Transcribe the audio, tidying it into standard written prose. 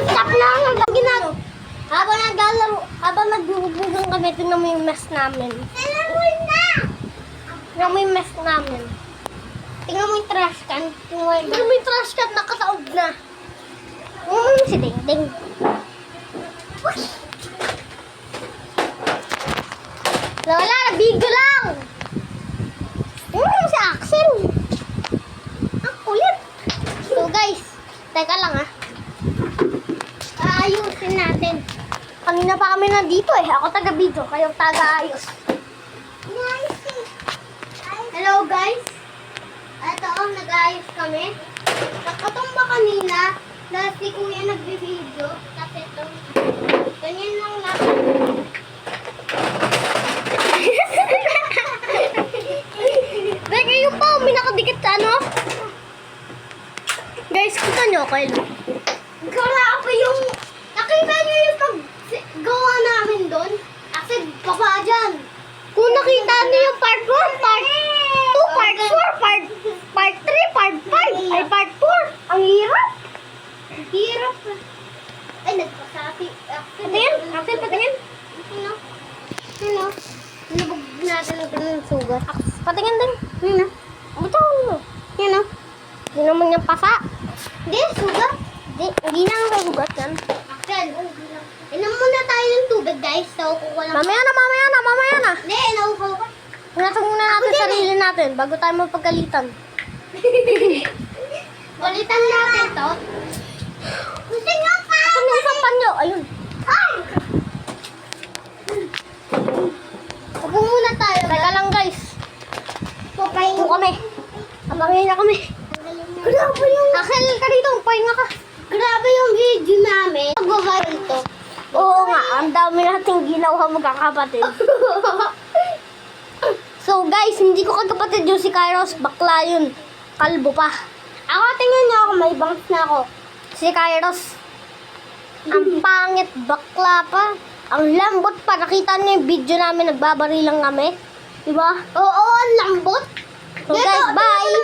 Stop na ang ginagawa. Habang naglalaro, habang nagbubugan kami, tingnan mo yung mess namin. Tingnan mo yung mess namin. Tingnan mo yung trash can. Tingnan mo yung trash can, nakasaog na. Tingnan mo yung si Ding. Wala, nabigyo lang. Tingnan mo si Axel. Ang kulit. So guys, teka lang ah. Aayusin natin. Kanina pa kami nandito eh. Ako taga-video, kayo taga-ayos. Hello guys. Ito oh, nag-ayos kami. Nakatumba kanina. Dahil si Kuya nag-video. Kasi ito. Ganyan lang lang. Teka yung pa, may nakadikit sa ano. Guys, kita nyo okay lang. Grabe yung... Nakita niyo yung paggawa namin doon? Kasi baba dyan. Kung nakita niyo yung part 1, part 2, part 4, part 3, part 5, ay part 4. Ang hirap. Ang hirap. Ay, nagpasati. Patingin. Patingin. Ano? Nabog natin ng sugat. Patingin din. Yun na. Ito. Yun na. Hindi naman yung pasa. Hindi, sugat. Hindi na ang sugat yan. Axel, inom muna tayo ng tubig guys. Mamaya na. Hindi, nauuhaw ka. Ingatan muna natin sarili natin bago tayo mapagkalitan. Balitan natin to. Gusto nyo pa! Gusto nyo isang panyo. Ayun. Ay! Upo muna tayo. Teka lang guys. Upo kami. Abangin na kami. Grabe yung... Axel, ka dito. Pahinga ka. Grabe yung video namin. Mag-viral to. Oo nga. Ang dami nating ginawa magkakapatid. So guys, hindi ko kagapatid yung si Kairos. Bakla yun. Kalbo pa. Ako, tingnan niyo ako. May bangs na ako. Si Kairos. Ang pangit. Bakla pa. Ang lambot pa. Nakita niyo yung video namin. Nagbabari lang kami. Diba? Oo, ang lambot. So guys, bye.